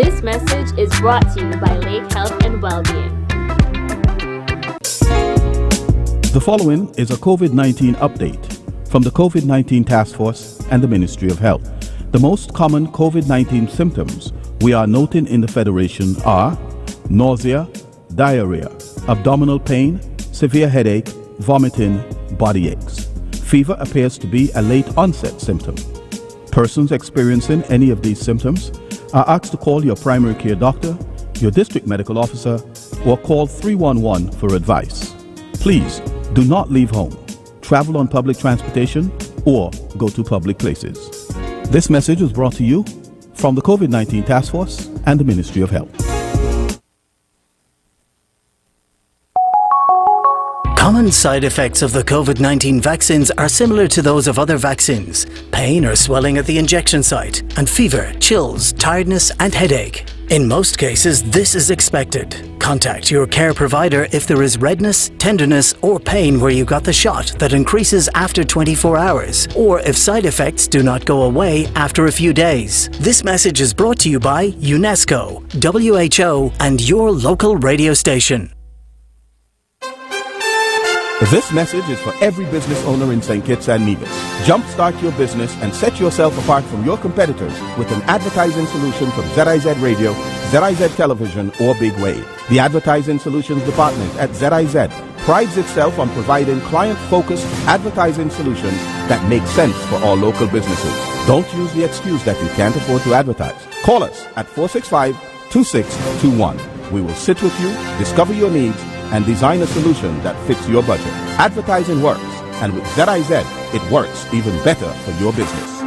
This message is brought to you by Lake Health and Wellbeing. The following is a COVID-19 update from the COVID-19 Task Force and the Ministry of Health. The most common COVID-19 symptoms we are noting in the Federation are nausea, diarrhea, abdominal pain, severe headache, vomiting, body aches. Fever appears to be a late onset symptom. Persons experiencing any of these symptoms are asked to call your primary care doctor, your district medical officer, or call 311 for advice. Please do not leave home, travel on public transportation, or go to public places. This message was brought to you from the COVID-19 Task Force and the Ministry of Health. Common side effects of the COVID-19 vaccines are similar to those of other vaccines: pain or swelling at the injection site, and fever, chills, tiredness, and headache. In most cases, this is expected. Contact your care provider if there is redness, tenderness, or pain where you got the shot that increases after 24 hours, or if side effects do not go away after a few days. This message is brought to you by UNESCO, WHO, and your local radio station. This message is for every business owner in St. Kitts and Nevis. Jumpstart your business and set yourself apart from your competitors with an advertising solution from ZIZ Radio, ZIZ Television, or Big Wave. The Advertising Solutions Department at ZIZ prides itself on providing client-focused advertising solutions that make sense for all local businesses. Don't use the excuse that you can't afford to advertise. Call us at 465-2621. We will sit with you, discover your needs, and design a solution that fits your budget. Advertising works, and with ZIZ, it works even better for your business.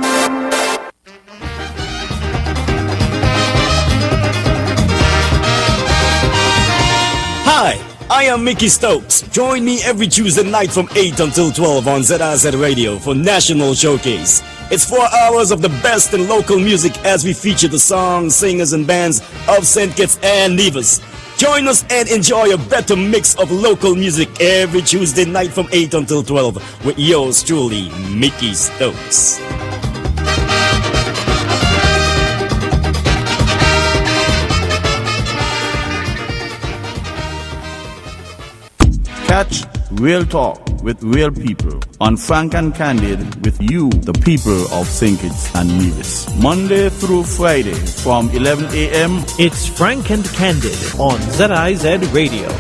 Hi, I am Mickey Stokes. Join me every Tuesday night from 8 until 12 on ZIZ Radio for National Showcase. It's 4 hours of the best in local music as we feature the songs, singers, and bands of St. Kitts and Nevis. Join us and enjoy a better mix of local music every Tuesday night from 8 until 12 with yours truly, Mickey Stokes. Catch Real Talk with real people on Frank and Candid with you, the people of St. Kitts and Nevis. Monday through Friday from 11 a.m. It's Frank and Candid on ZIZ Radio.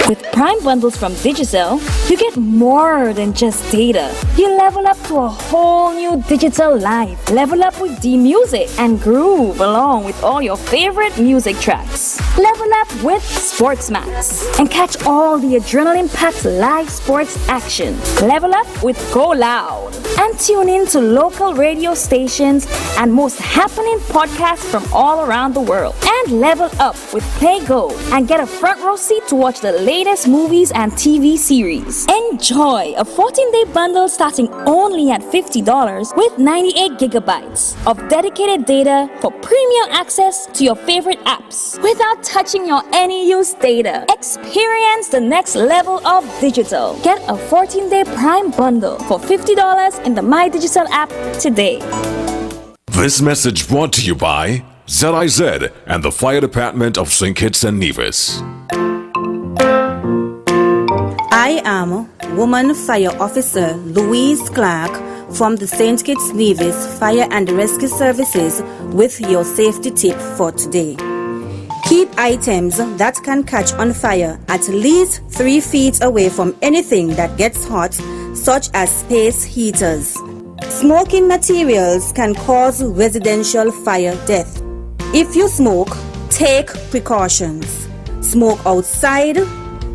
With Prime bundles from Digicel, you get more than just data. You level up to a whole new digital life. Level up with D-Music and groove along with all your favorite music tracks. Level up with Sportsmax and catch all the adrenaline-packed live sports action. Level up with Go Loud and tune in to local radio stations and most happening podcasts from all around the world. And level up with Play Go and get a front row seat to watch the latest movies and TV series. Enjoy a 14-day bundle starting only at $50 with 98 gigabytes of dedicated data for premium access to your favorite apps without touching your any use data. Experience the next level of digital. Get a 14-day Prime bundle for $50 in the My Digital app today. This message brought to you by ZIZ and the Fire Department of St. Kitts and Nevis. I am Woman Fire Officer Louise Clark from the St. Kitts Nevis Fire and Rescue Services with your safety tip for today. Keep items that can catch on fire at least 3 feet away from anything that gets hot, such as space heaters. Smoking materials can cause residential fire death. If you smoke, take precautions. Smoke outside.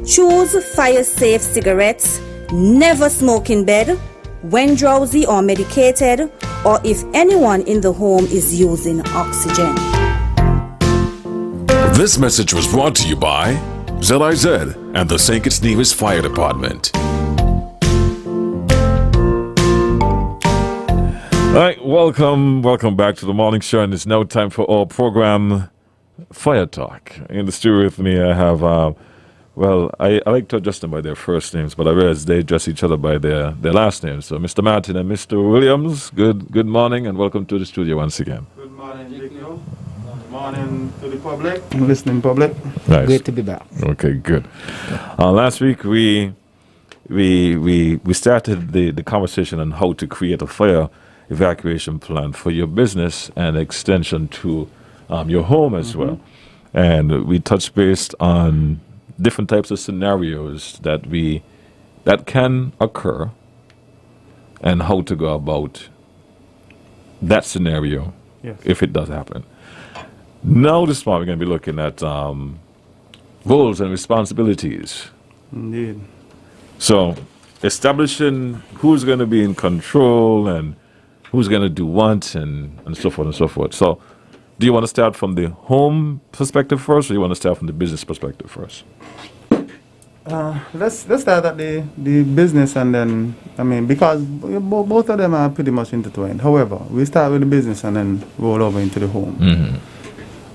Choose fire-safe cigarettes. Never smoke in bed, when drowsy or medicated, or if anyone in the home is using oxygen. This message was brought to you by ZIZ and the St. Kitts Nevis Fire Department. All right, welcome back to the morning show, and it's now time for our program, Fire Talk. In the studio with me, I have Well, I like to address them by their first names, but I realize they address each other by their last names. So, Mr. Martin and Mr. Williams, good morning and welcome to the studio once again. Good morning, Victor. Good morning to the public, listening public. Nice. Great to be back. Okay, good. Last week we started the conversation on how to create a fire evacuation plan for your business and extension to your home as well. And we touched base on different types of scenarios that can occur and how to go about that scenario if it does happen. Now this morning we're going to be looking at roles and responsibilities. Indeed. So establishing who's going to be in control and who's going to do what and so forth and so forth. So do you want to start from the home perspective first, or do you want to start from the business perspective first? Let's start at the business, and then, because both of them are pretty much intertwined. However, we start with the business and then roll over into the home.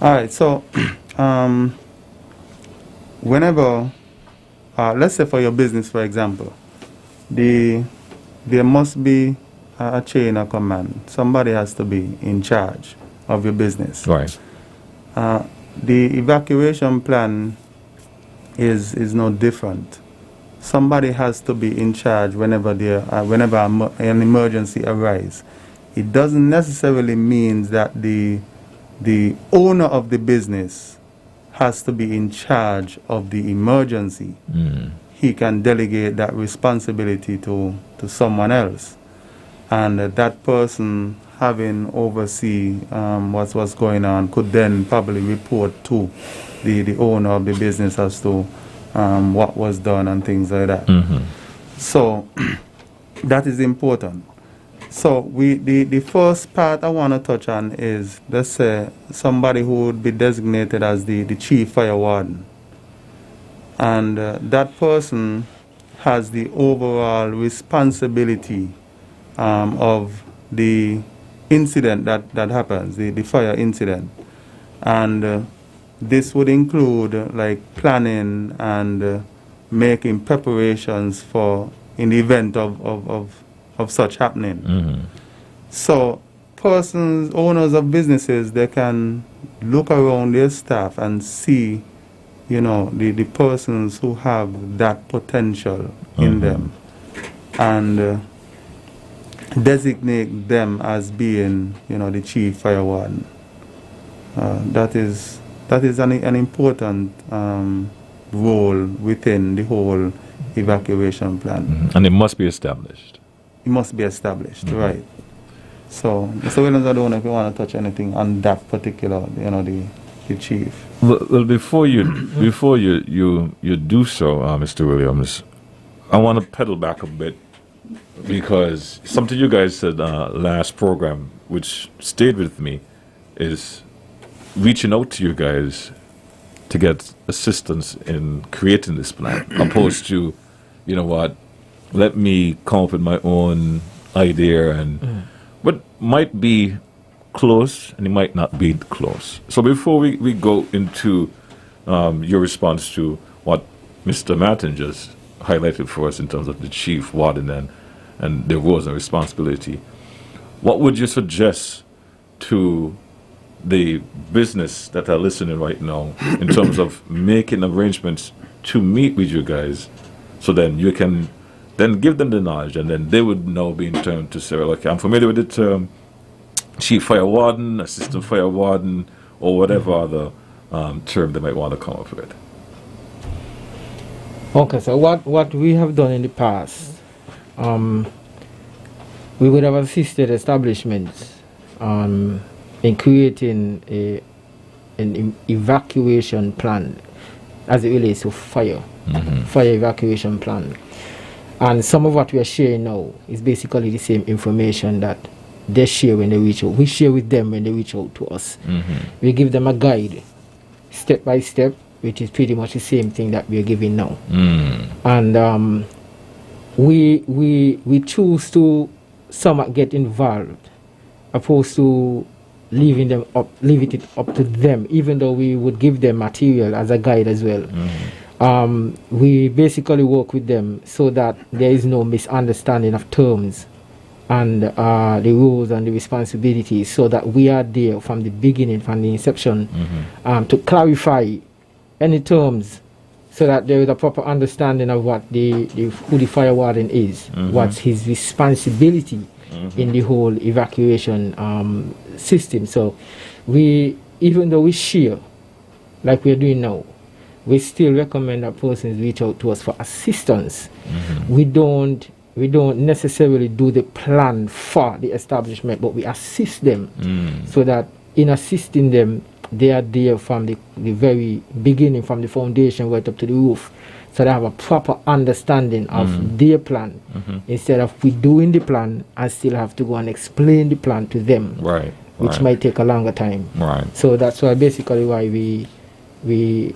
All right, so whenever, let's say for your business, for example, there must be a chain of command. Somebody has to be in charge of your business. Right. The evacuation plan is no different. Somebody has to be in charge whenever an emergency arises. It doesn't necessarily mean that the owner of the business has to be in charge of the emergency. He can delegate that responsibility to someone else, and that person, having oversee what's going on, could then probably report to the owner of the business as to what was done and things like that. So that is important. So the first part I want to touch on is, let's say, somebody who would be designated as the chief fire warden. And that person has the overall responsibility of the incident that happens, the fire incident. And this would include like planning and making preparations for in the event of such happening. So owners of businesses, they can look around their staff and see, the persons who have that potential in them, and designate them as being, the chief fire warden. That is an important role within the whole evacuation plan. And it must be established. It must be established, right. So, Mr. Williams, I don't know if you want to touch anything on that particular, the chief. Well, before you do so, Mr. Williams, I want to pedal back a bit, because something you guys said last program, which stayed with me, is reaching out to you guys to get assistance in creating this plan, opposed to, let me come up with my own idea and what might be close and it might not be close. So before we go into your response to what Mr. Martin just highlighted for us in terms of the chief warden and their roles and responsibility, what would you suggest to the business that are listening right now in terms of making arrangements to meet with you guys, so then you can then give them the knowledge, and then they would now be in turn to say, okay, I'm familiar with the term chief fire warden, assistant fire warden, or whatever other term they might want to come up with. Okay, so what we have done in the past, we would have assisted establishments in creating an evacuation plan as it relates to fire evacuation plan. And some of what we are sharing now is basically the same information that they share when they reach out. We share with them when they reach out to us. We give them a guide, step by step, which is pretty much the same thing that we are giving now. And we choose to somewhat get involved, opposed to leaving it up to them, even though we would give them material as a guide as well. we basically work with them so that there is no misunderstanding of terms and the rules and the responsibilities, so that we are there from the beginning, from the inception, to clarify any terms, so that there is a proper understanding of what who the fire warden is, what's his responsibility in the whole evacuation system. So we, even though we share, like we're doing now, we still recommend that persons reach out to us for assistance. We don't necessarily do the plan for the establishment, but we assist them, so that in assisting them, they are there from the very beginning, from the foundation right up to the roof, so they have a proper understanding of their plan, instead of we doing the plan and still have to go and explain the plan to them, which might take a longer time. So that's why basically why we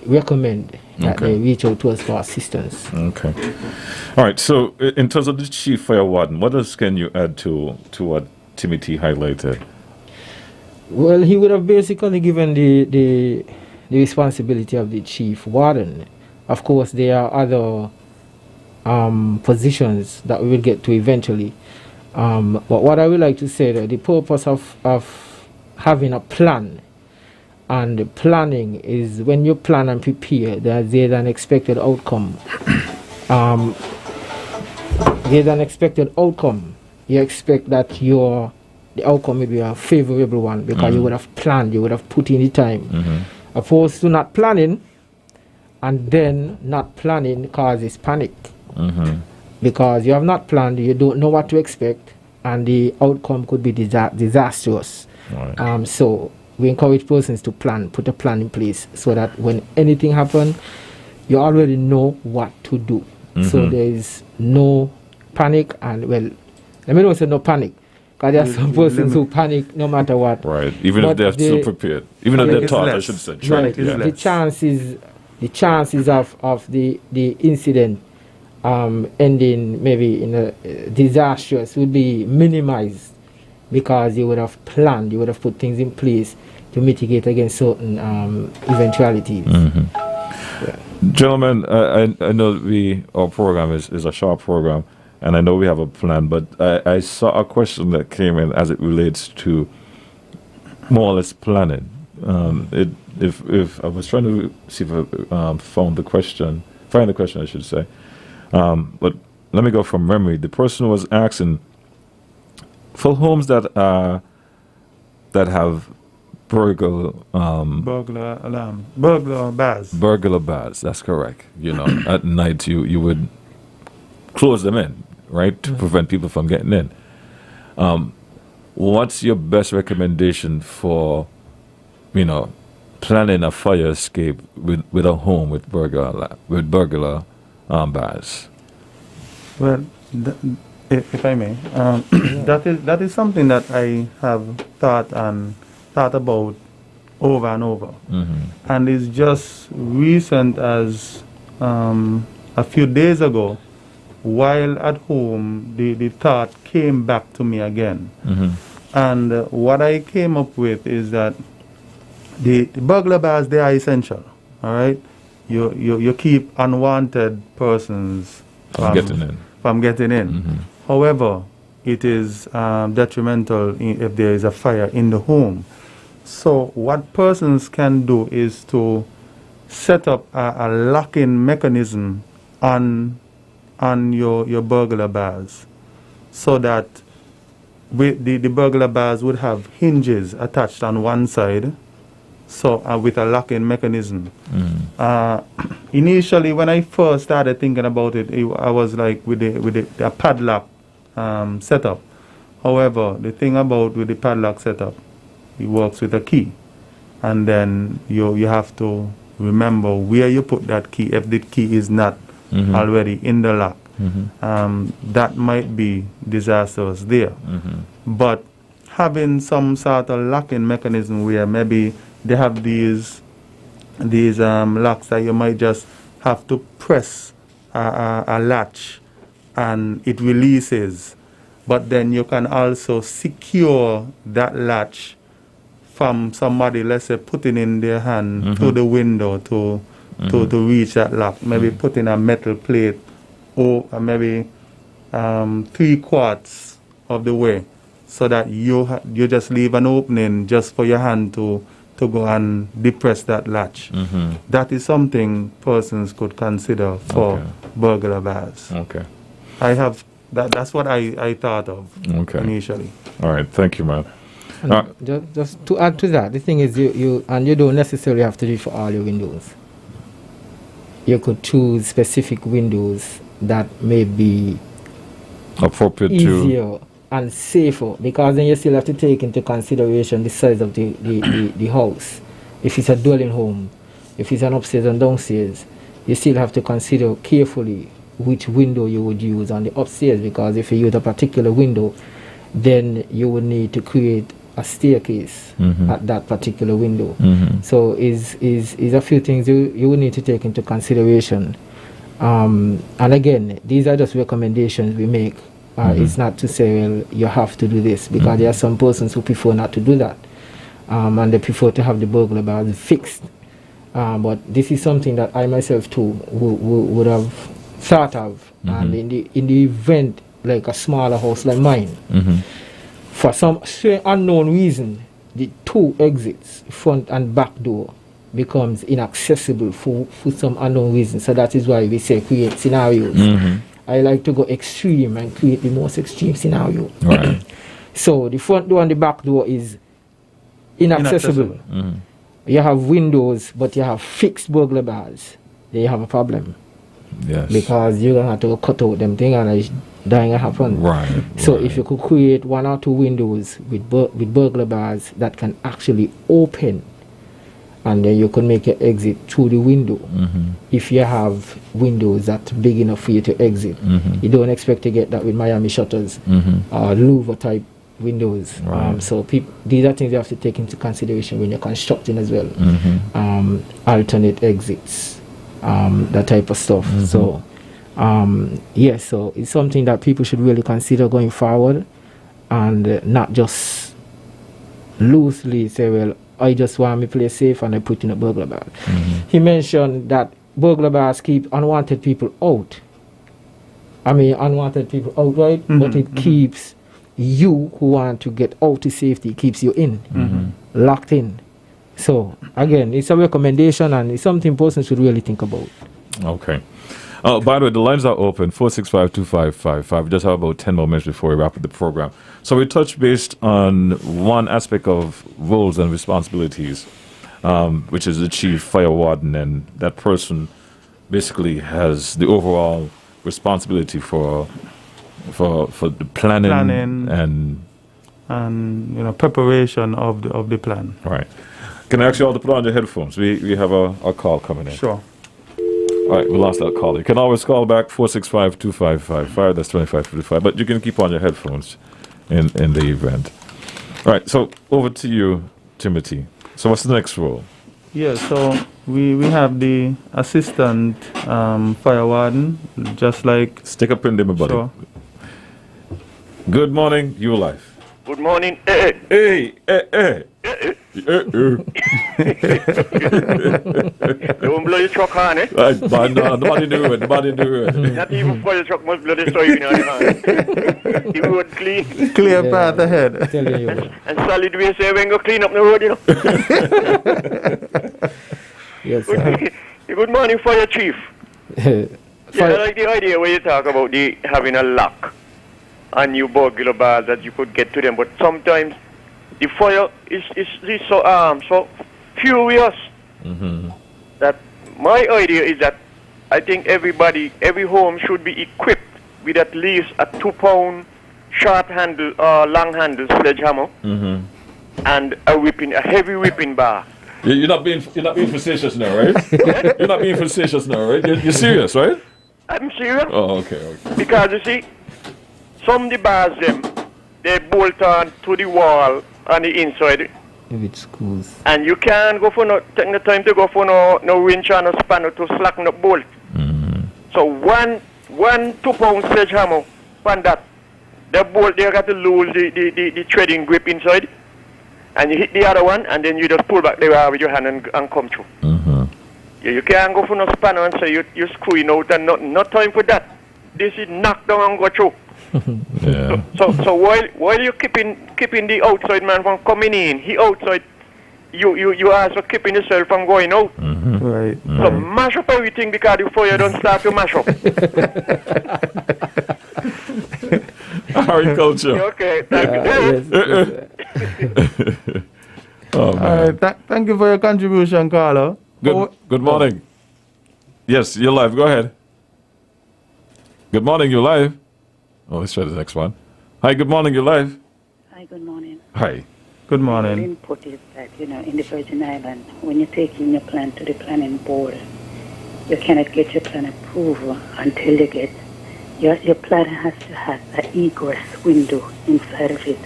recommend that they reach out to us for assistance. Okay. All right. So in terms of the chief fire warden, what else can you add to what Timothy highlighted? Well, he would have basically given the responsibility of the chief warden. Of course, there are other positions that we will get to eventually. But what I would like to say, that the purpose of having a plan, and the planning is when you plan and prepare, there's an expected outcome. There's an expected outcome. You expect that the outcome will be a favorable one, because you would have planned, you would have put in the time. Opposed to not planning, and then not planning causes panic. Because you have not planned, you don't know what to expect, and the outcome could be disastrous. So we encourage persons to plan, put a plan in place, so that when anything happens, you already know what to do. So there is no panic, and well, let me not say no panic, because there are some persons who panic no matter what. Even if they're still prepared. Even if they're taught, I should say. The chances of the incident ending maybe in a disastrous would be minimized, because you would have planned, you would have put things in place to mitigate against certain eventualities. Gentlemen, I know our program is a short program, and I know we have a plan, but I saw a question that came in as it relates to more or less planning. If I was trying to see if I find the question, I should say. But let me go from memory. The person was asking, for homes that have burglar alarm, burglar bars. That's correct. At night you would close them in, right, to prevent people from getting in. What's your best recommendation for, planning a fire escape with a home with burglar bars? Well, if I may, that is something that I have thought about over and over, and it's just recent as a few days ago, while at home, the thought came back to me again, and what I came up with is that the burglar bars, they are essential. All right, you keep unwanted persons from getting in. However, it is detrimental if there is a fire in the home. So what persons can do is to set up a locking mechanism on your burglar bars, so that the burglar bars would have hinges attached on one side, so with a locking mechanism. Initially, when I first started thinking about it, I was like with a padlock setup. However, the thing with the padlock setup, it works with a key, and then you have to remember where you put that key. If the key is not already in the lock, that might be disastrous there. But having some sort of locking mechanism where maybe they have these locks that you might just have to press a latch and it releases, but then you can also secure that latch from somebody, let's say, putting in their hand through the window to to reach that lock. Maybe put in a metal plate or maybe 3/4 of the way, so that you just leave an opening just for your hand to go and depress that latch. That is something persons could consider for burglar bars. Okay. I have that's what I thought of initially. All right, thank you, man. Just to add to that, the thing is you don't necessarily have to do it for all your windows. You could choose specific windows that may be appropriate easier and safer, because then you still have to take into consideration the size of the house. If it's a dwelling home, if it's an upstairs and downstairs, you still have to consider carefully which window you would use on the upstairs, because if you use a particular window, then you would need to create a staircase at that particular window. So is a few things you would need to take into consideration. And again, these are just recommendations we make. It's not to say, well, you have to do this, because there are some persons who prefer not to do that, and they prefer to have the burglar bars fixed. But this is something that I myself too would have thought of. And in the event, like a smaller house like mine, for some strange unknown reason, the two exits, front and back door, becomes inaccessible for some unknown reason. So that is why we say create scenarios. I like to go extreme and create the most extreme scenario. Right. So the front door and the back door is inaccessible. You have windows, but you have fixed burglar bars. Then you have a problem. Yes. Because you're gonna have to cut out them thing and it's dying to happen. Right. So if you could create 1 or 2 windows with burglar bars that can actually open, and then you can make your exit through the window. If you have windows that's big enough for you to exit, you don't expect to get that with Miami shutters or Louvre type windows. Right. So these are things you have to take into consideration when you're constructing as well. Alternate exits, that type of stuff. So yes, so it's something that people should really consider going forward, and not just loosely say, well, I just want me play safe and I put in a burglar bar. He mentioned that burglar bars keep unwanted people out. I mean, unwanted people out, right? But it keeps you who want to get out to safety, keeps you in, locked in. So, again, it's a recommendation and it's something persons should really think about. Okay. By the way, the lines are open, 465-2555. We just have about 10 more minutes before we wrap up the program. So we touched based on one aspect of roles and responsibilities, which is the chief fire warden, and that person basically has the overall responsibility for the planning and preparation of the plan. Right. Can I ask you all to put on your headphones? We have a call coming in. Sure. All right, we lost that call. You can always call back 465-2555. That's 2555. But you can keep on your headphones in the event. All right, so over to you, Timothy. So what's the next role? Yeah, so we have the assistant fire warden, just like... Stick up in there, my buddy. Sure. Good morning, you life. Good morning. Hey. Don't blow your truck on, eh? Nobody knew it. Not even for your truck must blow the soil in your hand. The road clean. Clear path ahead. And solid waste say when go clean up the road, you know. Yes, sir. Good morning, fire chief. I like the idea where you talk about having a lock on your burglar bars that you could get to them, but sometimes the fire is so furious that my idea is that I think every home should be equipped with at least a 2-pound short handle or long handle sledgehammer and a heavy whipping bar. You're not being facetious now, right? You're not being facetious now, right? You're serious, right? I'm serious. Oh, okay. Because you see, some of the bars they bolt on to the wall on the inside. If it screws. And you can't go take the time to go for no winch or no spanner to slacken the bolt. So one 2-pound sledgehammer on that, the bolt there got to lose the threading grip inside. And you hit the other one and then you just pull back the wire with your hand and come through. You can't go for no spanner and say you're screwing out and nothing. No time for that. This is knock down and go through. Yeah. So while you're keeping the outside man from coming in, he outside, you also keeping yourself from going out. Right. So mash up everything because the fire don't start to mash up. Agriculture. Okay, thank you. Oh, man. Thank you for your contribution, Carlo. Good morning. Yes, you're live. Go ahead. Good morning, you're live. Oh, let's try the next one. Hi, good morning, you're live. Hi, good morning. Hi. Good The morning. input is that, in the Virgin Islands, when you're taking your plan to the planning board, you cannot get your plan approval until you get, your plan has to have an egress window inside of it.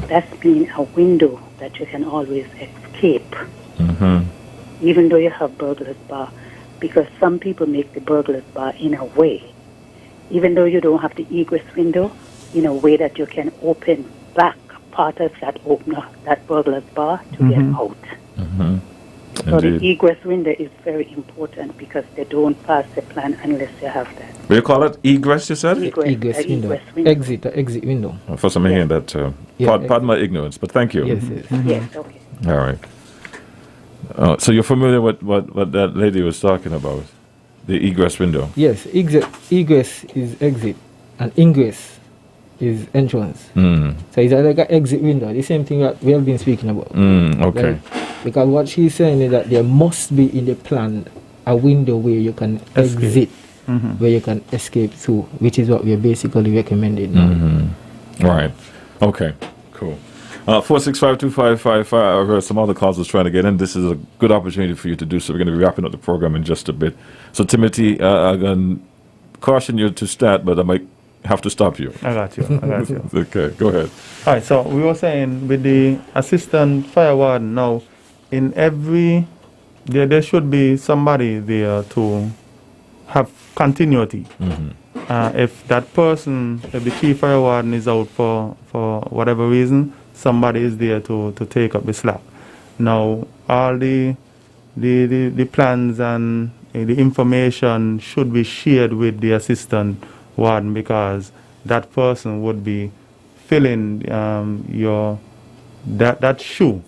That's mean a window that you can always escape, even though you have burglar's bar, because some people make the burglar's bar in a way, even though you don't have the egress window, in a way that you can open back part of that opener, that burglar's bar, to get out. So the egress window is very important because they don't pass the plan unless you have that. What do you call it? Egress, you said? Egress window. Exit window. First I'm hearing that. Pardon my ignorance, but thank you. Yes. Yes, okay. All right. So you're familiar with what that lady was talking about? The egress window? Yes, egress is exit and ingress is entrance. So it's like an exit window, the same thing that we have been speaking about. Okay. Right? Because what she's saying is that there must be in the plan a window where you can exit, where you can escape through, which is what we're basically recommending now. Right. Okay. Cool. 4652555. I heard some other calls was trying to get in. This is a good opportunity for you to do so. We're going to be wrapping up the program in just a bit. So, Timothy, I'm going to caution you to start, but I might have to stop you. I got you. Okay, go ahead. All right, so we were saying with the assistant fire warden now, in every, there should be somebody there to have continuity. If that person, if the chief fire warden is out for whatever reason, somebody is there to take up the slack. Now, all the plans and the information should be shared with the assistant warden because that person would be filling that shoe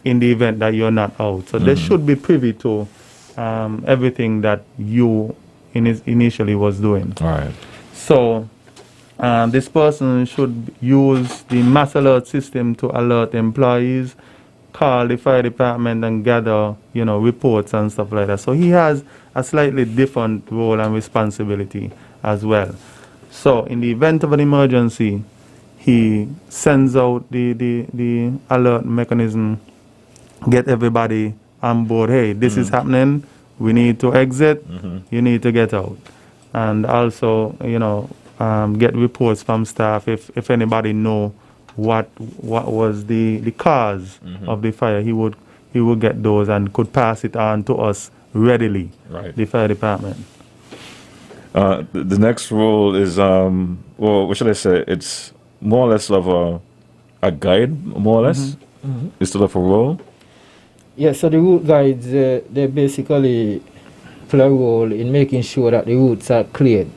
in the event that you're not out. So they should be privy to everything that you initially was doing. All right. So this person should use the mass alert system to alert employees, call the fire department and gather, reports and stuff like that. So he has a slightly different role and responsibility as well. So in the event of an emergency, he sends out the alert mechanism, get everybody on board. Hey, this is happening. We need to exit. You need to get out. And also, get reports from staff if anybody know what was the cause of the fire. He would get those and could pass it on to us readily. Right. The fire department. The next role is, what should I say? It's more or less of a guide, more or less, instead of a role. Yeah, so the route guides, they basically play a role in making sure that the routes are cleared.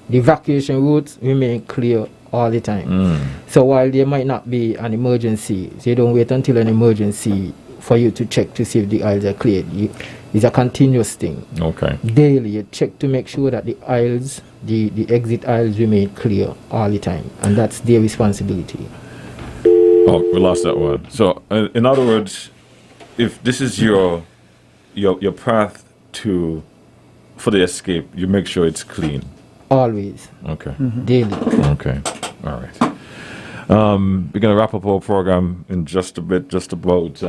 The evacuation routes remain clear all the time. So while there might not be an emergency, so you don't wait until an emergency for you to check to see if the aisles are cleared. It's a continuous thing. Okay. Daily, you check to make sure that the aisles, the exit aisles remain clear all the time. And that's their responsibility. Oh, we lost that one. So, in other words, if this is your path for the escape, you make sure it's clean. Always. Okay. Daily. Okay. All right. We're going to wrap up our program in just a bit, just about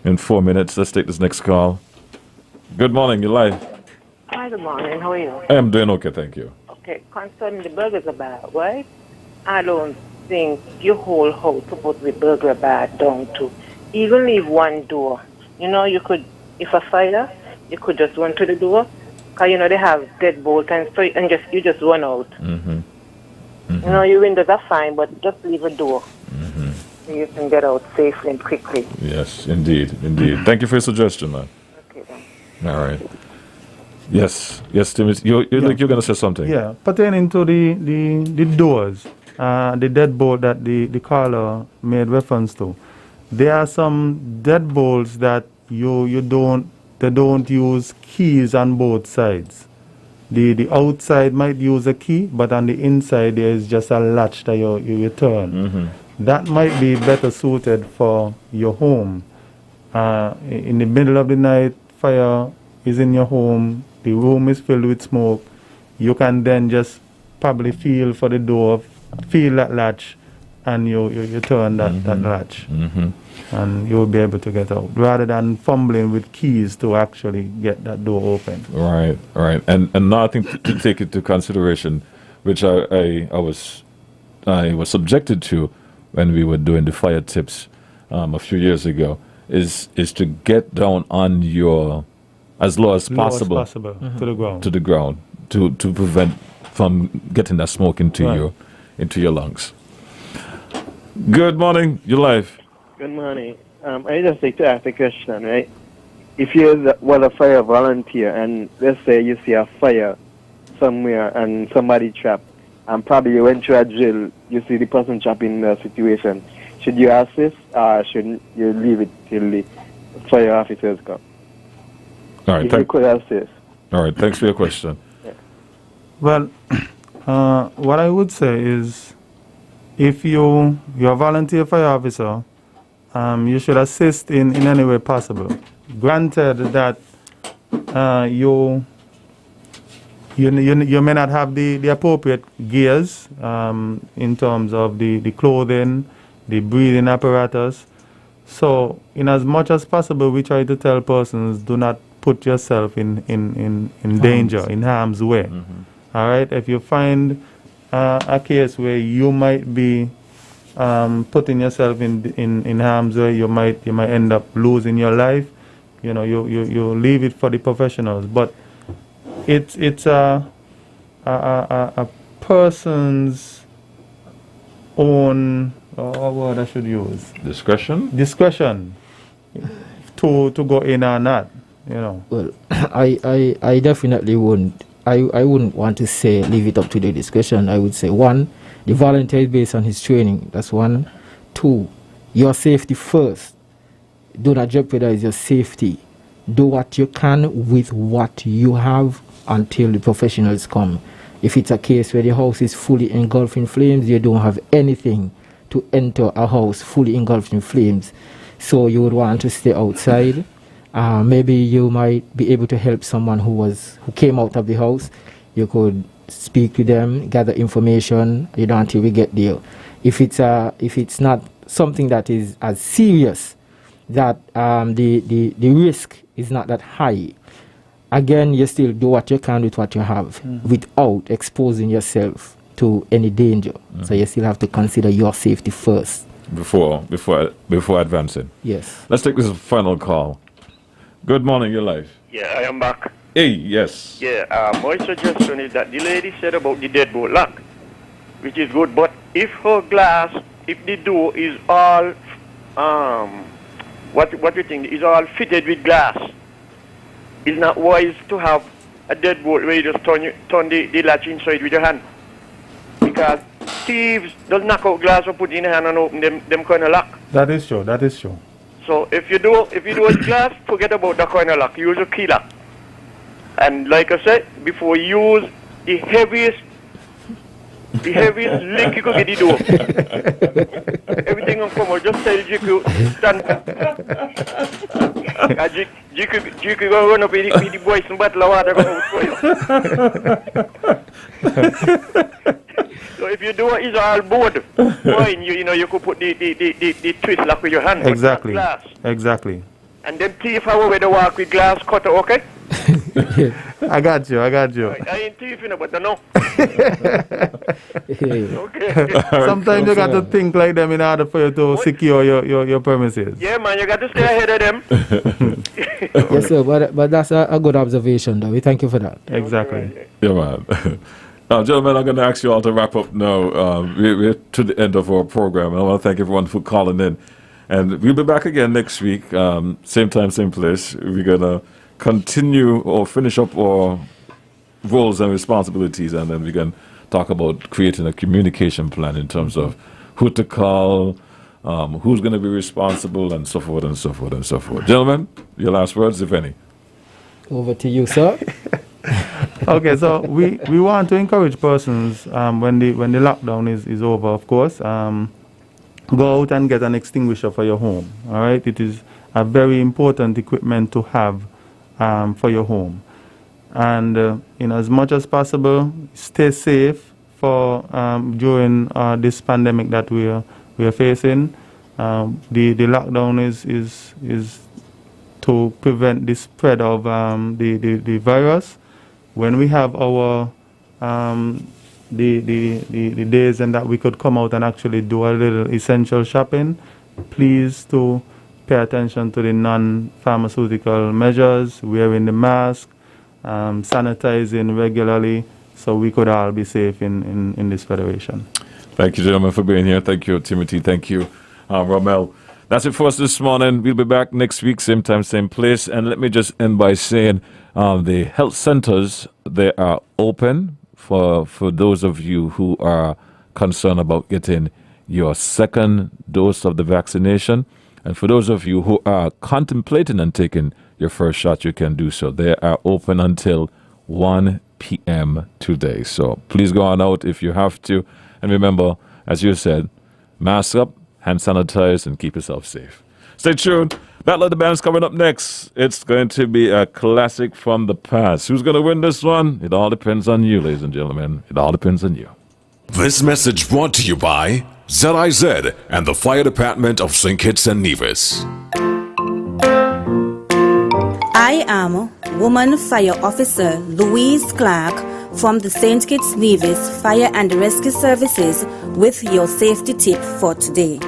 in 4 minutes. Let's take this next call. Good morning, you're live. Hi, good morning. How are you? I am doing okay, thank you. Okay, concerning the burglars bar, right? I don't think your whole house supposed to be burglar bar down to. Even leave one door. You could, if a fire, you could just run to the door. Because, they have deadbolt and you just run out. Your windows are fine, but just leave a door. So you can get out safely and quickly. Yes, indeed. Thank you for your suggestion, man. Okay, then. All right. Yes, Tim. You're going to say something. Yeah, pertaining to the doors, the deadbolt that the caller made reference to. There are some deadbolts that they don't use keys on both sides. The outside might use a key, but on the inside there is just a latch that you turn. Mm-hmm. That might be better suited for your home. In the middle of the night, fire is in your home, the room is filled with smoke. You can then just probably feel for the door, feel that latch, and you turn that latch. Mm-hmm. And you'll be able to get out, rather than fumbling with keys to actually get that door open. Right. And another thing to take into consideration, which I was subjected to when we were doing the fire tips a few years ago, is to get down on your as low as possible, to the ground to prevent from getting that smoke into your lungs. Good morning, your life. Good morning. I just like to ask a question, right? If you're a fire volunteer and let's say you see a fire somewhere and somebody trapped, and probably you went to a drill, you see the person trapped in the situation, should you assist or should you leave it till the fire officers come? All right, you could assist. All right, thanks for your question. Yeah. Well, what I would say is, if you're a volunteer fire officer, you should assist in any way possible. Granted that you may not have the appropriate gears in terms of the clothing, the breathing apparatus. So, in as much as possible, we try to tell persons, do not put yourself in danger, in harm's way. Mm-hmm. All right? If you find a case where you might be putting yourself in harm's way, you might end up losing your life. You leave it for the professionals. But it's a person's own, what word I should use? Discretion to go in or not. Well, I definitely wouldn't. I wouldn't want to say leave it up to the discretion. I would say, one, the volunteer is based on his training. That's one. Two, your safety first. Do not jeopardize your safety. Do what you can with what you have until the professionals come. If it's a case where the house is fully engulfed in flames, you don't have anything to enter a house fully engulfed in flames. So you would want to stay outside. Maybe you might be able to help someone who came out of the house. You could speak to them, gather information, until we get there. If it's not something that is as serious, that the risk is not that high, again, you still do what you can with what you have without exposing yourself to any danger. So you still have to consider your safety first. Before advancing. Yes. Let's take this final call. Good morning, your life. Yeah, I am back. Hey, yes. Yeah, my suggestion is that the lady said about the deadbolt lock, which is good, but if the door is all, what you think, is all fitted with glass, it's not wise to have a deadbolt where you just turn the latch inside with your hand. Because thieves don't knock out glass or put it in your hand and open them kind of lock. That is true. So if you do a glass, forget about the kind of lock. Use a key lock. And like I said, before you use the heaviest link you could get the door. Everything will come out. Just tell GQ stand. GQ going to run up with the boys and bottle of water going out for you. So if you do it, it's all board. Fine, you could put the twist lock with your hand. Exactly. Glass. Exactly. And then thief have a way to walk with glass cutter, okay? I got you. Right, I ain't thieving, but I know. Okay. Sometimes you got to think like them in order for you to secure your premises. Yeah, man, you got to stay ahead of them. Yes, sir, but that's a good observation, though. We thank you for that. Exactly. Yeah, man. Now, gentlemen, I'm going to ask you all to wrap up now. We're to the end of our program. I want to thank everyone for calling in. And we'll be back again next week, same time, same place. We're going to continue or finish up our roles and responsibilities, and then we can talk about creating a communication plan in terms of who to call, who's going to be responsible, and so forth and so forth and so forth. Gentlemen, your last words, if any. Over to you, sir. Okay, so we want to encourage persons when the lockdown is over, of course, go out and get an extinguisher for your home. All right, it is a very important equipment to have for your home, and in as much as possible, stay safe for during this pandemic that we are facing. The lockdown is to prevent the spread of the virus. When we have our the days and that we could come out and actually do a little essential shopping, please to pay attention to the non-pharmaceutical measures, wearing the mask, sanitizing regularly, so we could all be safe in this federation. Thank you, gentlemen, for being here. Thank you, Timothy. Thank you, Romel. That's it for us this morning. We'll be back next week, same time, same place. And let me just end by saying the health centers, they are open for those of you who are concerned about getting your second dose of the vaccination. And for those of you who are contemplating on taking your first shot, you can do so. They are open until 1 p.m. today. So please go on out if you have to. And remember, as you said, mask up, hand sanitize, and keep yourself safe. Stay tuned. Battle of the Bands coming up next. It's going to be a classic from the past. Who's going to win this one? It all depends on you, ladies and gentlemen. It all depends on you. This message brought to you by ZIZ and the Fire Department of St. Kitts and Nevis. I am Woman Fire Officer Louise Clark from the St. Kitts Nevis Fire and Rescue Services with your safety tip for today.